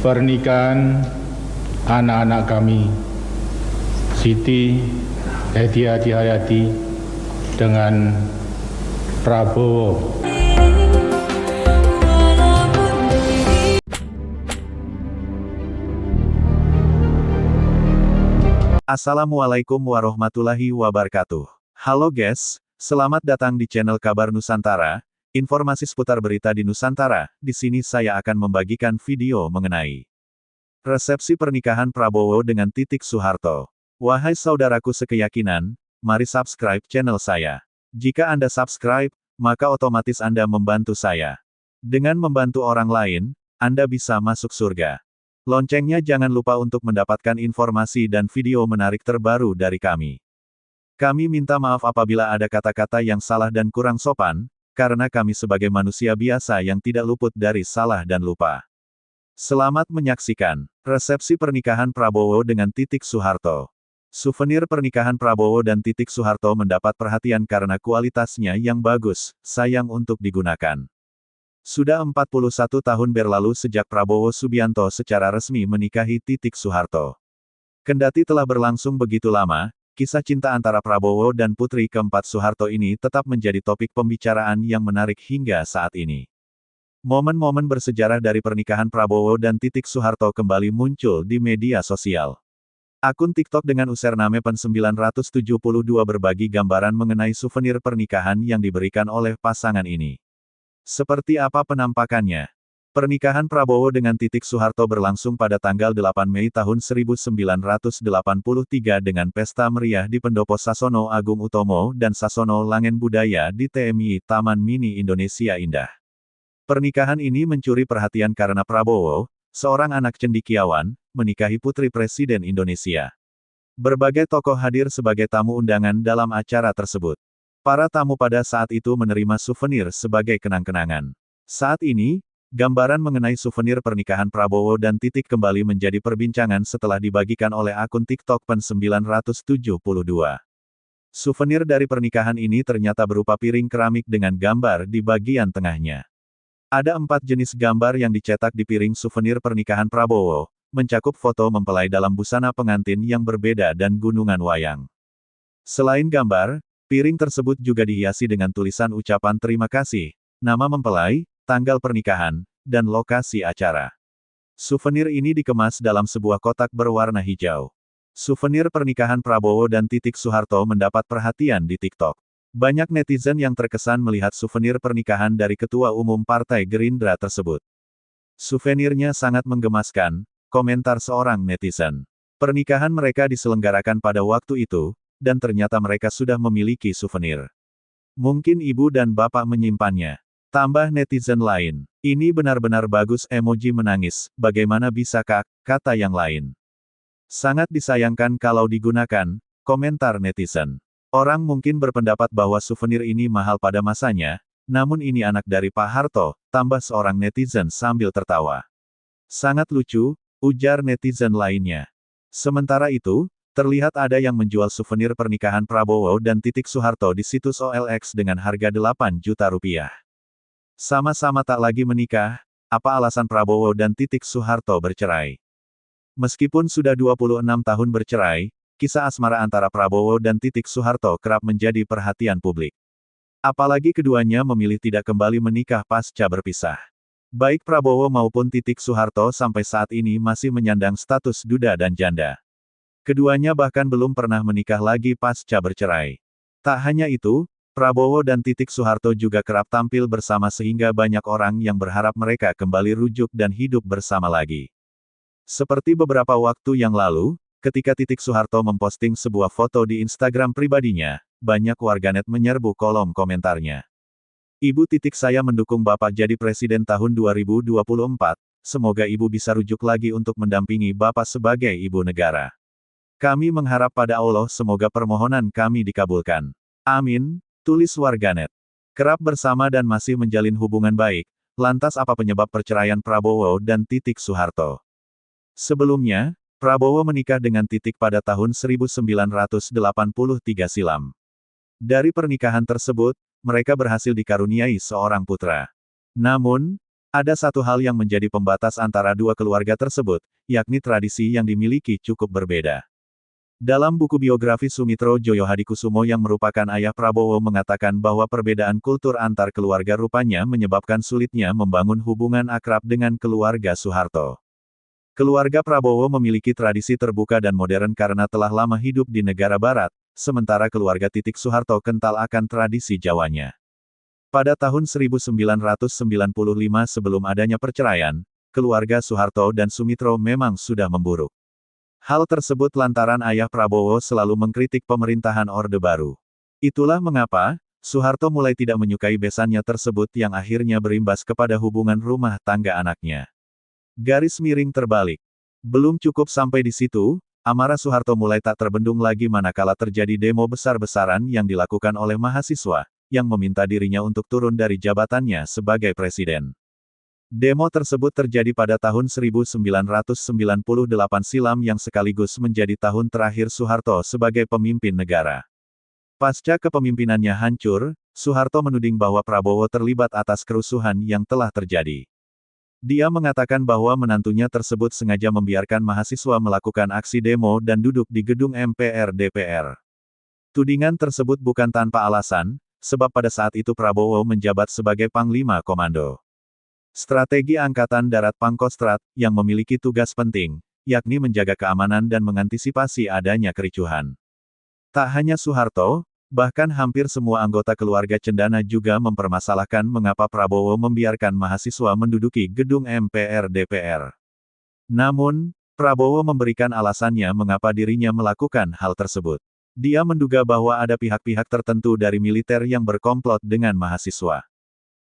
Pernikahan anak-anak kami, Siti Hediati Hayati dengan Prabowo. Assalamualaikum warahmatullahi wabarakatuh. Halo guys, selamat datang di channel Kabar Nusantara. Informasi seputar berita di Nusantara. Di sini saya akan membagikan video mengenai resepsi pernikahan Prabowo dengan Titik Soeharto. Wahai saudaraku sekeyakinan, mari subscribe channel saya. Jika Anda subscribe, maka otomatis Anda membantu saya. Dengan membantu orang lain, Anda bisa masuk surga. Loncengnya jangan lupa untuk mendapatkan informasi dan video menarik terbaru dari kami. Kami minta maaf apabila ada kata-kata yang salah dan kurang sopan, karena kami sebagai manusia biasa yang tidak luput dari salah dan lupa. Selamat menyaksikan resepsi pernikahan Prabowo dengan Titik Soeharto. Souvenir pernikahan Prabowo dan Titik Soeharto mendapat perhatian karena kualitasnya yang bagus, sayang untuk digunakan. Sudah 41 tahun berlalu sejak Prabowo Subianto secara resmi menikahi Titik Soeharto. Kendati telah berlangsung begitu lama, kisah cinta antara Prabowo dan putri keempat Soeharto ini tetap menjadi topik pembicaraan yang menarik hingga saat ini. Momen-momen bersejarah dari pernikahan Prabowo dan Titik Soeharto kembali muncul di media sosial. Akun TikTok dengan username pen972 berbagi gambaran mengenai souvenir pernikahan yang diberikan oleh pasangan ini. Seperti apa penampakannya? Pernikahan Prabowo dengan Titik Soeharto berlangsung pada tanggal 8 Mei tahun 1983 dengan pesta meriah di Pendopo Sasono Agung Utomo dan Sasono Langen Budaya di TMI Taman Mini Indonesia Indah. Pernikahan ini mencuri perhatian karena Prabowo, seorang anak cendekiawan, menikahi putri Presiden Indonesia. Berbagai tokoh hadir sebagai tamu undangan dalam acara tersebut. Para tamu pada saat itu menerima souvenir sebagai kenang-kenangan. Saat ini, gambaran mengenai souvenir pernikahan Prabowo dan Titik kembali menjadi perbincangan setelah dibagikan oleh akun TikTok pen972. Souvenir dari pernikahan ini ternyata berupa piring keramik dengan gambar di bagian tengahnya. Ada 4 jenis gambar yang dicetak di piring souvenir pernikahan Prabowo, mencakup foto mempelai dalam busana pengantin yang berbeda dan gunungan wayang. Selain gambar, piring tersebut juga dihiasi dengan tulisan ucapan terima kasih, nama mempelai, tanggal pernikahan, dan lokasi acara. Souvenir ini dikemas dalam sebuah kotak berwarna hijau. Souvenir pernikahan Prabowo dan Titik Soeharto mendapat perhatian di TikTok. Banyak netizen yang terkesan melihat souvenir pernikahan dari Ketua Umum Partai Gerindra tersebut. Souvenirnya sangat menggemaskan, komentar seorang netizen. Pernikahan mereka diselenggarakan pada waktu itu, dan ternyata mereka sudah memiliki souvenir. Mungkin ibu dan bapak menyimpannya. Tambah netizen lain. Ini benar-benar bagus, emoji menangis, bagaimana bisa kak, kata yang lain. Sangat disayangkan kalau digunakan, komentar netizen. Orang mungkin berpendapat bahwa souvenir ini mahal pada masanya, namun ini anak dari Pak Harto, tambah seorang netizen sambil tertawa. Sangat lucu, ujar netizen lainnya. Sementara itu, terlihat ada yang menjual souvenir pernikahan Prabowo dan Titik Soeharto di situs OLX dengan harga 8 juta rupiah. Sama-sama tak lagi menikah, apa alasan Prabowo dan Titik Soeharto bercerai? Meskipun sudah 26 tahun bercerai, kisah asmara antara Prabowo dan Titik Soeharto kerap menjadi perhatian publik. Apalagi keduanya memilih tidak kembali menikah pasca berpisah. Baik Prabowo maupun Titik Soeharto sampai saat ini masih menyandang status duda dan janda. Keduanya bahkan belum pernah menikah lagi pasca bercerai. Tak hanya itu, Prabowo dan Titik Soeharto juga kerap tampil bersama sehingga banyak orang yang berharap mereka kembali rujuk dan hidup bersama lagi. Seperti beberapa waktu yang lalu, ketika Titik Soeharto memposting sebuah foto di Instagram pribadinya, banyak warganet menyerbu kolom komentarnya. Ibu Titik, saya mendukung Bapak jadi Presiden tahun 2024, semoga Ibu bisa rujuk lagi untuk mendampingi Bapak sebagai Ibu Negara. Kami mengharap pada Allah semoga permohonan kami dikabulkan. Amin, tulis warganet. Kerap bersama dan masih menjalin hubungan baik, lantas apa penyebab perceraian Prabowo dan Titik Soeharto? Sebelumnya, Prabowo menikah dengan Titik pada tahun 1983 silam. Dari pernikahan tersebut, mereka berhasil dikaruniai seorang putra. Namun, Ada satu hal yang menjadi pembatas antara dua keluarga tersebut, yakni tradisi yang dimiliki cukup berbeda. Dalam buku biografi Sumitro Joyohadikusumo yang merupakan ayah Prabowo mengatakan bahwa perbedaan kultur antar keluarga rupanya menyebabkan sulitnya membangun hubungan akrab dengan keluarga Soeharto. Keluarga Prabowo memiliki tradisi terbuka dan modern karena telah lama hidup di negara barat, sementara keluarga Titik Soeharto kental akan tradisi Jawanya. Pada tahun 1995 sebelum adanya perceraian, keluarga Soeharto dan Sumitro memang sudah memburuk. Hal tersebut lantaran ayah Prabowo selalu mengkritik pemerintahan Orde Baru. Itulah mengapa, Soeharto mulai tidak menyukai besannya tersebut yang akhirnya berimbas kepada hubungan rumah tangga anaknya. Garis miring terbalik. Belum cukup sampai di situ, amarah Soeharto mulai tak terbendung lagi manakala terjadi demo besar-besaran yang dilakukan oleh mahasiswa, yang meminta dirinya untuk turun dari jabatannya sebagai presiden. Demo tersebut terjadi pada tahun 1998 silam yang sekaligus menjadi tahun terakhir Soeharto sebagai pemimpin negara. Pasca kepemimpinannya hancur, Soeharto menuding bahwa Prabowo terlibat atas kerusuhan yang telah terjadi. Dia mengatakan bahwa menantunya tersebut sengaja membiarkan mahasiswa melakukan aksi demo dan duduk di gedung MPR DPR. Tudingan tersebut bukan tanpa alasan, sebab pada saat itu Prabowo menjabat sebagai Panglima Komando Strategi Angkatan Darat Pangkostrat, yang memiliki tugas penting, yakni menjaga keamanan dan mengantisipasi adanya kericuhan. Tak hanya Soeharto, bahkan hampir semua anggota keluarga Cendana juga mempermasalahkan mengapa Prabowo membiarkan mahasiswa menduduki gedung MPR DPR. Namun, Prabowo memberikan alasannya mengapa dirinya melakukan hal tersebut. Dia menduga bahwa ada pihak-pihak tertentu dari militer yang berkomplot dengan mahasiswa.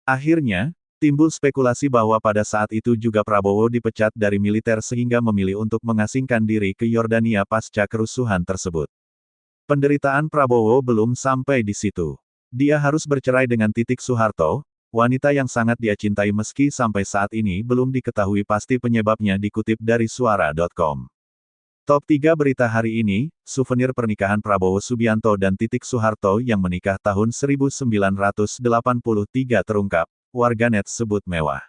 Akhirnya, timbul spekulasi bahwa pada saat itu juga Prabowo dipecat dari militer sehingga memilih untuk mengasingkan diri ke Yordania pasca kerusuhan tersebut. Penderitaan Prabowo belum sampai di situ. Dia harus bercerai dengan Titik Soeharto, wanita yang sangat dia cintai meski sampai saat ini belum diketahui pasti penyebabnya dikutip dari Suara.com. Top 3 berita hari ini, souvenir pernikahan Prabowo Subianto dan Titik Soeharto yang menikah tahun 1983 terungkap. Warganet sebut mewah.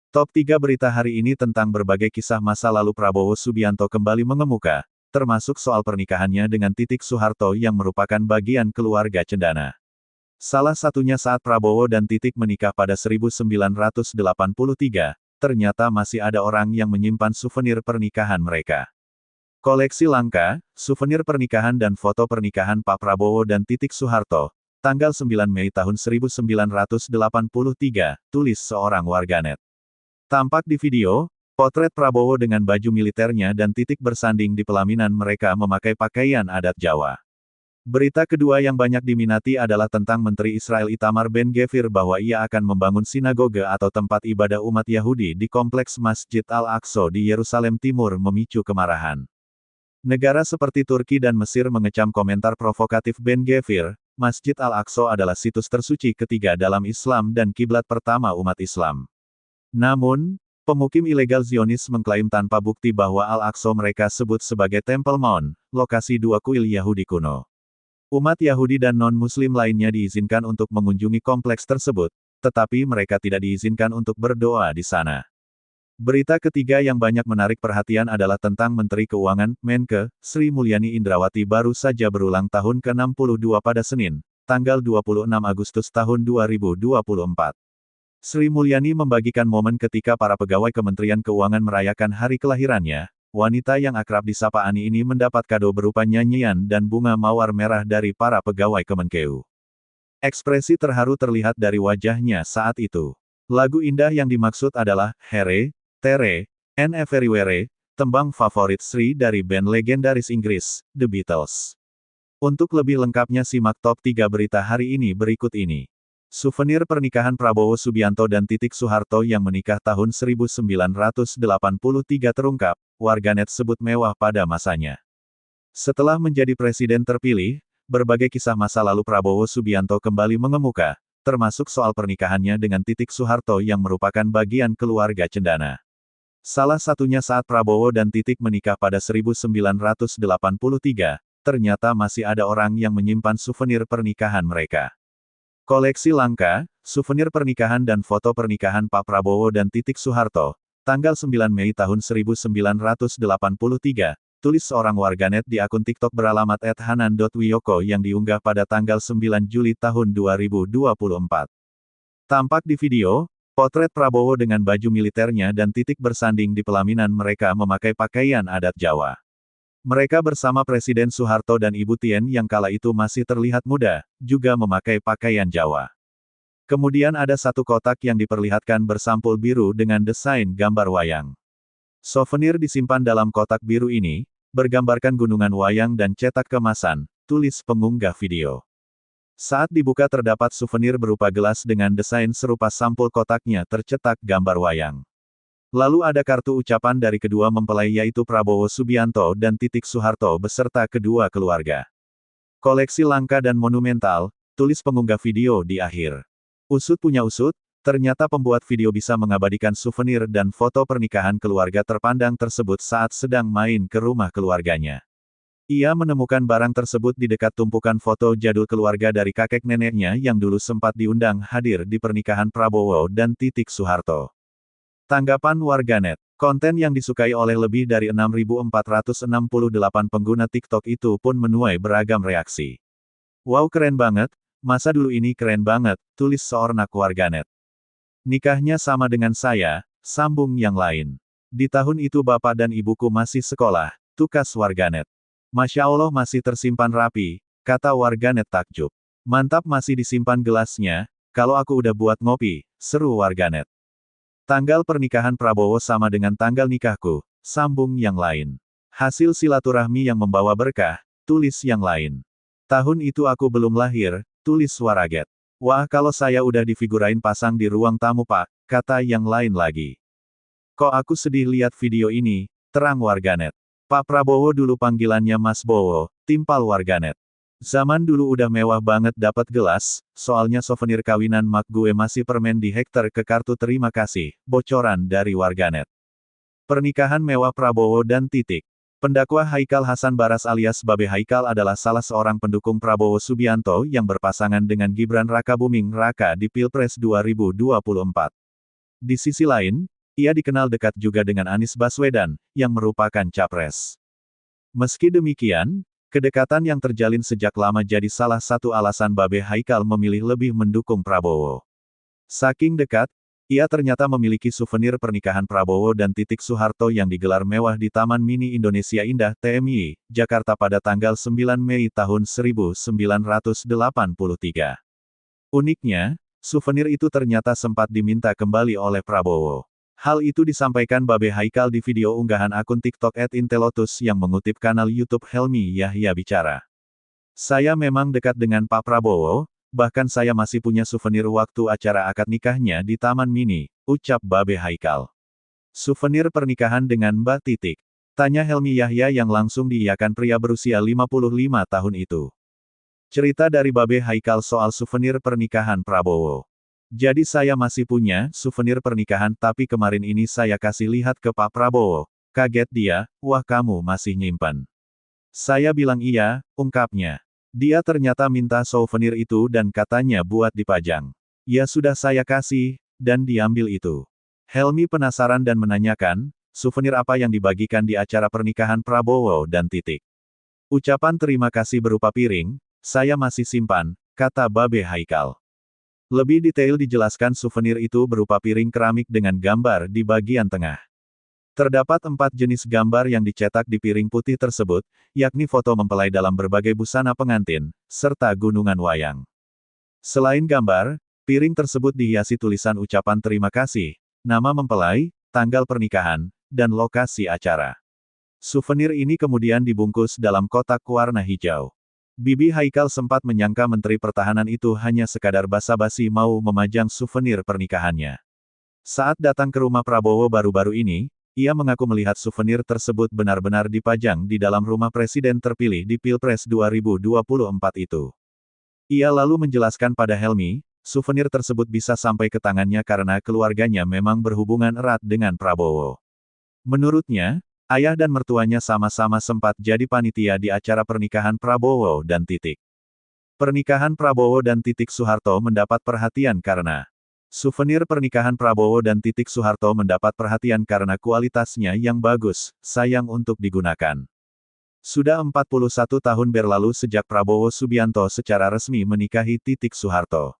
Top 3 berita hari ini tentang berbagai kisah masa lalu Prabowo Subianto kembali mengemuka, termasuk soal pernikahannya dengan Titik Soeharto yang merupakan bagian keluarga Cendana. Salah satunya saat Prabowo dan Titik menikah pada 1983, ternyata masih ada orang yang menyimpan souvenir pernikahan mereka. Koleksi langka, souvenir pernikahan dan foto pernikahan Pak Prabowo dan Titik Soeharto, tanggal 9 Mei tahun 1983, tulis seorang warganet. Tampak di video, potret Prabowo dengan baju militernya dan Titik bersanding di pelaminan mereka memakai pakaian adat Jawa. Berita kedua yang banyak diminati adalah tentang Menteri Israel Itamar Ben-Gvir bahwa ia akan membangun sinagoga atau tempat ibadah umat Yahudi di kompleks Masjid Al-Aqsa di Yerusalem Timur memicu kemarahan. Negara seperti Turki dan Mesir mengecam komentar provokatif Ben-Gvir. Masjid Al-Aqsa adalah situs tersuci ketiga dalam Islam dan kiblat pertama umat Islam. Namun, pemukim ilegal Zionis mengklaim tanpa bukti bahwa Al-Aqsa mereka sebut sebagai Temple Mount, lokasi dua kuil Yahudi kuno. Umat Yahudi dan non-Muslim lainnya diizinkan untuk mengunjungi kompleks tersebut, tetapi mereka tidak diizinkan untuk berdoa di sana. Berita ketiga yang banyak menarik perhatian adalah tentang Menteri Keuangan, Menke, Sri Mulyani Indrawati baru saja berulang tahun ke-62 pada Senin, tanggal 26 Agustus tahun 2024. Sri Mulyani membagikan momen ketika para pegawai Kementerian Keuangan merayakan hari kelahirannya. Wanita yang akrab disapa Ani ini mendapat kado berupa nyanyian dan bunga mawar merah dari para pegawai Kemenkeu. Ekspresi terharu terlihat dari wajahnya saat itu. Lagu indah yang dimaksud adalah Here, There, and Everywhere, tembang favorit Sri dari band legendaris Inggris, The Beatles. Untuk lebih lengkapnya simak top 3 berita hari ini berikut ini. Souvenir pernikahan Prabowo Subianto dan Titik Soeharto yang menikah tahun 1983 terungkap, warganet sebut mewah pada masanya. Setelah menjadi presiden terpilih, berbagai kisah masa lalu Prabowo Subianto kembali mengemuka, termasuk soal pernikahannya dengan Titik Soeharto yang merupakan bagian keluarga Cendana. Salah satunya saat Prabowo dan Titik menikah pada 1983, ternyata masih ada orang yang menyimpan souvenir pernikahan mereka. Koleksi langka, souvenir pernikahan dan foto pernikahan Pak Prabowo dan Titik Soeharto, tanggal 9 Mei tahun 1983, tulis seorang warganet di akun TikTok beralamat @hanan.wiyoko yang diunggah pada tanggal 9 Juli tahun 2024. Tampak di video, potret Prabowo dengan baju militernya dan Titik bersanding di pelaminan mereka memakai pakaian adat Jawa. Mereka bersama Presiden Soeharto dan Ibu Tien yang kala itu masih terlihat muda, juga memakai pakaian Jawa. Kemudian ada satu kotak yang diperlihatkan bersampul biru dengan desain gambar wayang. Souvenir disimpan dalam kotak biru ini, bergambarkan gunungan wayang dan cetak kemasan, tulis pengunggah video. Saat dibuka terdapat souvenir berupa gelas dengan desain serupa sampul kotaknya tercetak gambar wayang. Lalu ada kartu ucapan dari kedua mempelai yaitu Prabowo Subianto dan Titik Soeharto beserta kedua keluarga. Koleksi langka dan monumental, tulis pengunggah video di akhir. Usut punya usut, ternyata pembuat video bisa mengabadikan souvenir dan foto pernikahan keluarga terpandang tersebut saat sedang main ke rumah keluarganya. Ia menemukan barang tersebut di dekat tumpukan foto jadul keluarga dari kakek neneknya yang dulu sempat diundang hadir di pernikahan Prabowo dan Titik Soeharto. Tanggapan warganet, konten yang disukai oleh lebih dari 6.468 pengguna TikTok itu pun menuai beragam reaksi. Wow keren banget, masa dulu ini keren banget, tulis seorang warganet. Nikahnya sama dengan saya, sambung yang lain. Di tahun itu bapak dan ibuku masih sekolah, tukas warganet. Masya Allah masih tersimpan rapi, kata warganet takjub. Mantap masih disimpan gelasnya, kalau aku udah buat ngopi, seru warganet. Tanggal pernikahan Prabowo sama dengan tanggal nikahku, sambung yang lain. Hasil silaturahmi yang membawa berkah, tulis yang lain. Tahun itu aku belum lahir, tulis waraget. Wah kalau saya udah difigurain pasang di ruang tamu pak, kata yang lain lagi. Kok aku sedih lihat video ini, terang warganet. Pak Prabowo dulu panggilannya Mas Bowo, timpal warganet. Zaman dulu udah mewah banget dapat gelas, soalnya souvenir kawinan mak gue masih permen di hektar ke kartu terima kasih, bocoran dari warganet. Pernikahan mewah Prabowo dan Titik. Pendakwa Haikal Hasan Baras alias Babe Haikal adalah salah seorang pendukung Prabowo Subianto yang berpasangan dengan Gibran Rakabuming Raka di Pilpres 2024. Di sisi lain, ia dikenal dekat juga dengan Anies Baswedan, yang merupakan capres. Meski demikian, kedekatan yang terjalin sejak lama jadi salah satu alasan Babe Haikal memilih lebih mendukung Prabowo. Saking dekat, ia ternyata memiliki souvenir pernikahan Prabowo dan Titik Soeharto yang digelar mewah di Taman Mini Indonesia Indah TMI, Jakarta pada tanggal 9 Mei tahun 1983. Uniknya, souvenir itu ternyata sempat diminta kembali oleh Prabowo. Hal itu disampaikan Babe Haikal di video unggahan akun TikTok @intelotus yang mengutip kanal YouTube Helmi Yahya Bicara. Saya memang dekat dengan Pak Prabowo, bahkan saya masih punya souvenir waktu acara akad nikahnya di Taman Mini, ucap Babe Haikal. Souvenir pernikahan dengan Mbak Titik? Tanya Helmi Yahya yang langsung diiyakan pria berusia 55 tahun itu. Cerita dari Babe Haikal soal souvenir pernikahan Prabowo. Jadi saya masih punya souvenir pernikahan tapi kemarin ini saya kasih lihat ke Pak Prabowo. Kaget dia, wah kamu masih nyimpan. Saya bilang iya, ungkapnya. Dia ternyata minta souvenir itu dan katanya buat dipajang. Ya sudah saya kasih, dan diambil itu. Helmi penasaran dan menanyakan, souvenir apa yang dibagikan di acara pernikahan Prabowo dan Titik. Ucapan terima kasih berupa piring, saya masih simpan, kata Babe Haikal. Lebih detail dijelaskan souvenir itu berupa piring keramik dengan gambar di bagian tengah. Terdapat 4 jenis gambar yang dicetak di piring putih tersebut, yakni foto mempelai dalam berbagai busana pengantin, serta gunungan wayang. Selain gambar, piring tersebut dihiasi tulisan ucapan terima kasih, nama mempelai, tanggal pernikahan, dan lokasi acara. Souvenir ini kemudian dibungkus dalam kotak warna hijau. Bibi Haikal sempat menyangka Menteri Pertahanan itu hanya sekadar basa-basi mau memajang souvenir pernikahannya. Saat datang ke rumah Prabowo baru-baru ini, ia mengaku melihat souvenir tersebut benar-benar dipajang di dalam rumah Presiden terpilih di Pilpres 2024 itu. Ia lalu menjelaskan pada Helmi, souvenir tersebut bisa sampai ke tangannya karena keluarganya memang berhubungan erat dengan Prabowo. Menurutnya, ayah dan mertuanya sama-sama sempat jadi panitia di acara pernikahan Prabowo dan Titik. Pernikahan Prabowo dan Titik Soeharto mendapat perhatian karena souvenir pernikahan Prabowo dan Titik Soeharto mendapat perhatian karena kualitasnya yang bagus, sayang untuk digunakan. Sudah 41 tahun berlalu sejak Prabowo Subianto secara resmi menikahi Titik Soeharto.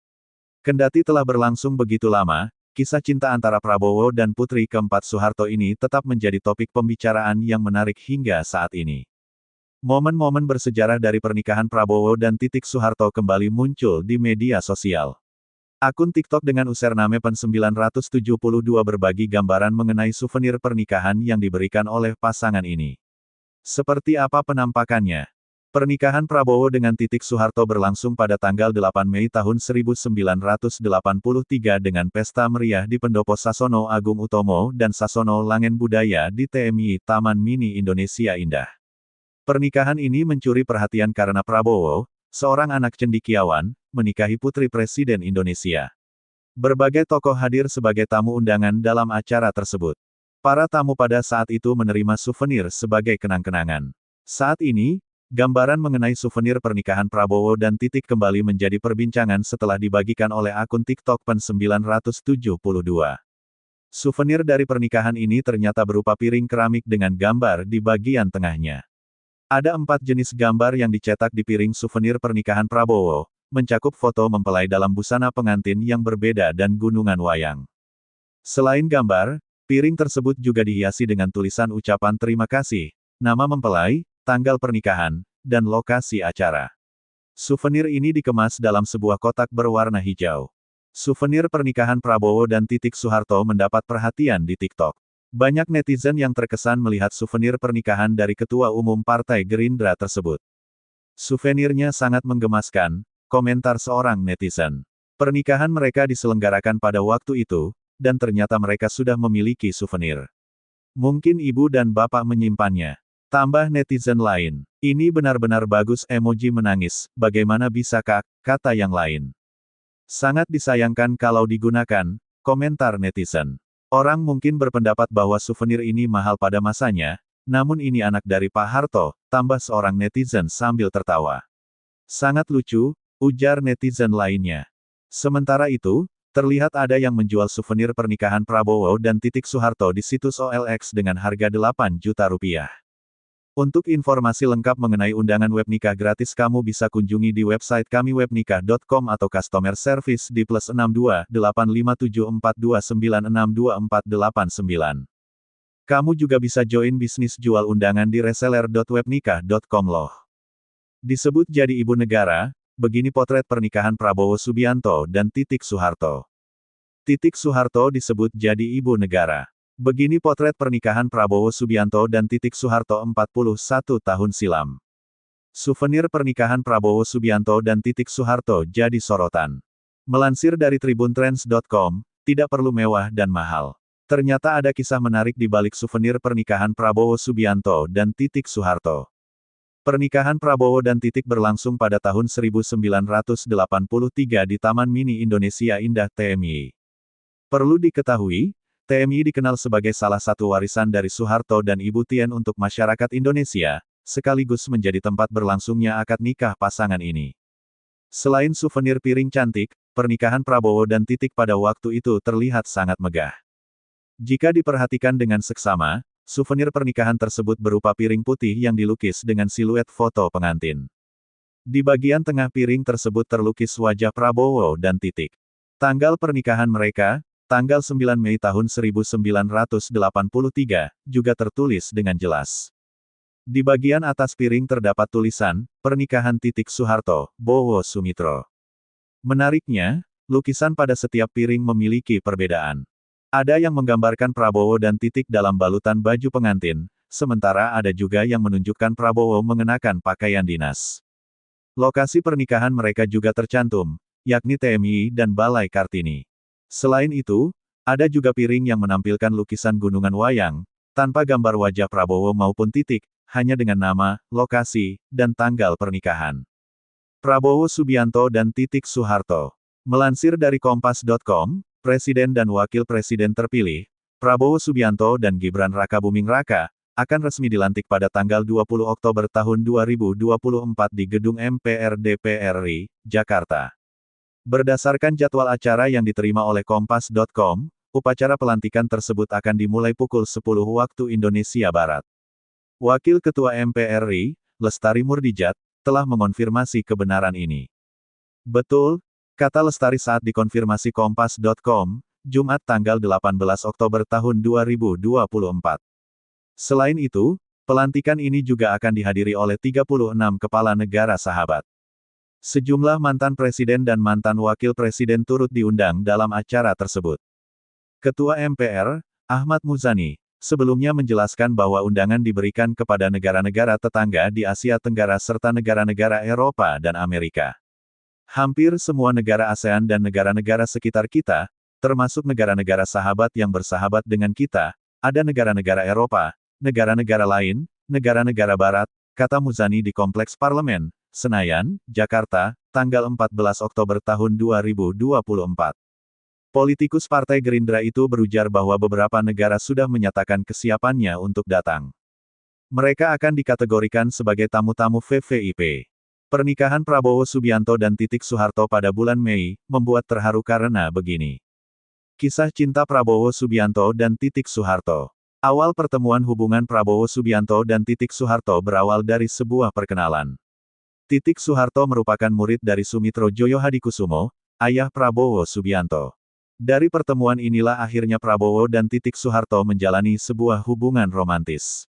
Kendati telah berlangsung begitu lama, kisah cinta antara Prabowo dan putri keempat Soeharto ini tetap menjadi topik pembicaraan yang menarik hingga saat ini. Momen-momen bersejarah dari pernikahan Prabowo dan Titik Soeharto kembali muncul di media sosial. Akun TikTok dengan username pen972 berbagi gambaran mengenai souvenir pernikahan yang diberikan oleh pasangan ini. Seperti apa penampakannya? Pernikahan Prabowo dengan Titik Soeharto berlangsung pada tanggal 8 Mei tahun 1983 dengan pesta meriah di Pendopo Sasono Agung Utomo dan Sasono Langen Budaya di TMI Taman Mini Indonesia Indah. Pernikahan ini mencuri perhatian karena Prabowo, seorang anak cendekiawan, menikahi putri Presiden Indonesia. Berbagai tokoh hadir sebagai tamu undangan dalam acara tersebut. Para tamu pada saat itu menerima souvenir sebagai kenang-kenangan. Saat ini, gambaran mengenai souvenir pernikahan Prabowo dan Titik kembali menjadi perbincangan setelah dibagikan oleh akun TikTok pen972. Souvenir dari pernikahan ini ternyata berupa piring keramik dengan gambar di bagian tengahnya. Ada 4 jenis gambar yang dicetak di piring souvenir pernikahan Prabowo, mencakup foto mempelai dalam busana pengantin yang berbeda dan gunungan wayang. Selain gambar, piring tersebut juga dihiasi dengan tulisan ucapan terima kasih, nama mempelai, tanggal pernikahan, dan lokasi acara. Souvenir ini dikemas dalam sebuah kotak berwarna hijau. Souvenir pernikahan Prabowo dan Titik Soeharto mendapat perhatian di TikTok. Banyak netizen yang terkesan melihat souvenir pernikahan dari Ketua Umum Partai Gerindra tersebut. Souvenirnya sangat menggemaskan, komentar seorang netizen. Pernikahan mereka diselenggarakan pada waktu itu, dan ternyata mereka sudah memiliki souvenir. Mungkin ibu dan bapak menyimpannya. Tambah netizen lain. Ini benar-benar bagus, emoji menangis, bagaimana bisa kak, kata yang lain. Sangat disayangkan kalau digunakan, komentar netizen. Orang mungkin berpendapat bahwa souvenir ini mahal pada masanya, namun ini anak dari Pak Harto, tambah seorang netizen sambil tertawa. Sangat lucu, ujar netizen lainnya. Sementara itu, terlihat ada yang menjual souvenir pernikahan Prabowo dan Titik Soeharto di situs OLX dengan harga 8 juta rupiah. Untuk informasi lengkap mengenai undangan web nikah gratis kamu bisa kunjungi di website kami webnikah.com atau customer service di +62 85742962489. Kamu juga bisa join bisnis jual undangan di reseller.webnikah.com loh. Disebut jadi ibu negara, begini potret pernikahan Prabowo Subianto dan Titik Soeharto. Titik Soeharto disebut jadi ibu negara. Begini potret pernikahan Prabowo Subianto dan Titik Soeharto 41 tahun silam. Souvenir pernikahan Prabowo Subianto dan Titik Soeharto jadi sorotan. Melansir dari tribuntrends.com, tidak perlu mewah dan mahal. Ternyata ada kisah menarik di balik souvenir pernikahan Prabowo Subianto dan Titik Soeharto. Pernikahan Prabowo dan Titik berlangsung pada tahun 1983 di Taman Mini Indonesia Indah TMI. Perlu diketahui, TMI dikenal sebagai salah satu warisan dari Soeharto dan Ibu Tien untuk masyarakat Indonesia, sekaligus menjadi tempat berlangsungnya akad nikah pasangan ini. Selain souvenir piring cantik, pernikahan Prabowo dan Titik pada waktu itu terlihat sangat megah. Jika diperhatikan dengan seksama, souvenir pernikahan tersebut berupa piring putih yang dilukis dengan siluet foto pengantin. Di bagian tengah piring tersebut terlukis wajah Prabowo dan Titik. Tanggal pernikahan mereka, tanggal 9 Mei tahun 1983, juga tertulis dengan jelas. Di bagian atas piring terdapat tulisan, Pernikahan Titik Soeharto, Bowo Sumitro. Menariknya, lukisan pada setiap piring memiliki perbedaan. Ada yang menggambarkan Prabowo dan Titik dalam balutan baju pengantin, sementara ada juga yang menunjukkan Prabowo mengenakan pakaian dinas. Lokasi pernikahan mereka juga tercantum, yakni TMI dan Balai Kartini. Selain itu, ada juga piring yang menampilkan lukisan gunungan wayang, tanpa gambar wajah Prabowo maupun Titik, hanya dengan nama, lokasi, dan tanggal pernikahan. Prabowo Subianto dan Titik Soeharto. Melansir dari Kompas.com, Presiden dan Wakil Presiden terpilih, Prabowo Subianto dan Gibran Rakabuming Raka, akan resmi dilantik pada tanggal 20 Oktober tahun 2024 di Gedung MPR DPR RI, Jakarta. Berdasarkan jadwal acara yang diterima oleh Kompas.com, upacara pelantikan tersebut akan dimulai pukul 10 waktu Indonesia Barat. Wakil Ketua MPR RI, Lestari Murdijat, telah mengonfirmasi kebenaran ini. Betul, kata Lestari saat dikonfirmasi Kompas.com, Jumat tanggal 18 Oktober tahun 2024. Selain itu, pelantikan ini juga akan dihadiri oleh 36 kepala negara sahabat. Sejumlah mantan presiden dan mantan wakil presiden turut diundang dalam acara tersebut. Ketua MPR, Ahmad Muzani, sebelumnya menjelaskan bahwa undangan diberikan kepada negara-negara tetangga di Asia Tenggara serta negara-negara Eropa dan Amerika. Hampir semua negara ASEAN dan negara-negara sekitar kita, termasuk negara-negara sahabat yang bersahabat dengan kita, ada negara-negara Eropa, negara-negara lain, negara-negara Barat, kata Muzani di Kompleks Parlemen, Senayan, Jakarta, tanggal 14 Oktober tahun 2024. Politikus Partai Gerindra itu berujar bahwa beberapa negara sudah menyatakan kesiapannya untuk datang. Mereka akan dikategorikan sebagai tamu-tamu VVIP. Pernikahan Prabowo Subianto dan Titik Soeharto pada bulan Mei, membuat terharu karena begini. Kisah cinta Prabowo Subianto dan Titik Soeharto. Awal pertemuan hubungan Prabowo Subianto dan Titik Soeharto berawal dari sebuah perkenalan. Titik Soeharto merupakan murid dari Sumitro Joyo Hadikusumo, ayah Prabowo Subianto. Dari pertemuan inilah akhirnya Prabowo dan Titik Soeharto menjalani sebuah hubungan romantis.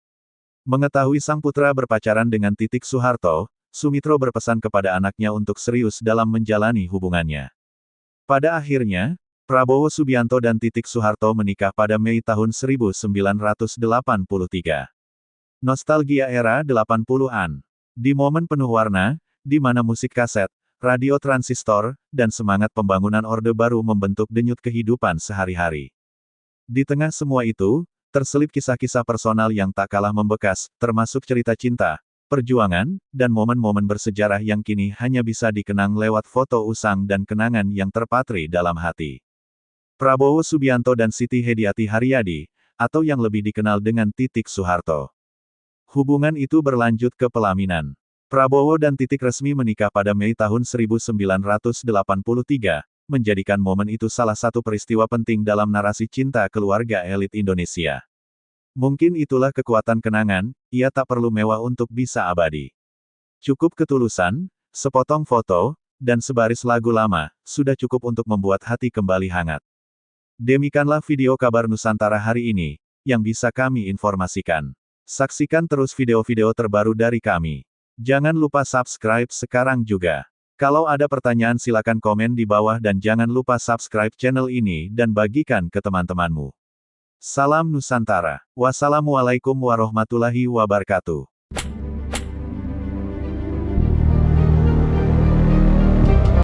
Mengetahui sang putra berpacaran dengan Titik Soeharto, Sumitro berpesan kepada anaknya untuk serius dalam menjalani hubungannya. Pada akhirnya, Prabowo Subianto dan Titik Soeharto menikah pada Mei tahun 1983. Nostalgia era 80-an. Di momen penuh warna, di mana musik kaset, radio transistor, dan semangat pembangunan Orde Baru membentuk denyut kehidupan sehari-hari. Di tengah semua itu, terselip kisah-kisah personal yang tak kalah membekas, termasuk cerita cinta, perjuangan, dan momen-momen bersejarah yang kini hanya bisa dikenang lewat foto usang dan kenangan yang terpatri dalam hati. Prabowo Subianto dan Siti Hediati Haryadi, atau yang lebih dikenal dengan Titik Soeharto. Hubungan itu berlanjut ke pelaminan. Prabowo dan Titik resmi menikah pada Mei tahun 1983, menjadikan momen itu salah satu peristiwa penting dalam narasi cinta keluarga elit Indonesia. Mungkin itulah kekuatan kenangan, ia tak perlu mewah untuk bisa abadi. Cukup ketulusan, sepotong foto, dan sebaris lagu lama, sudah cukup untuk membuat hati kembali hangat. Demikianlah video kabar Nusantara hari ini, yang bisa kami informasikan. Saksikan terus video-video terbaru dari kami. Jangan lupa subscribe sekarang juga. Kalau ada pertanyaan silakan komen di bawah dan jangan lupa subscribe channel ini dan bagikan ke teman-temanmu. Salam Nusantara. Wassalamualaikum warahmatullahi wabarakatuh.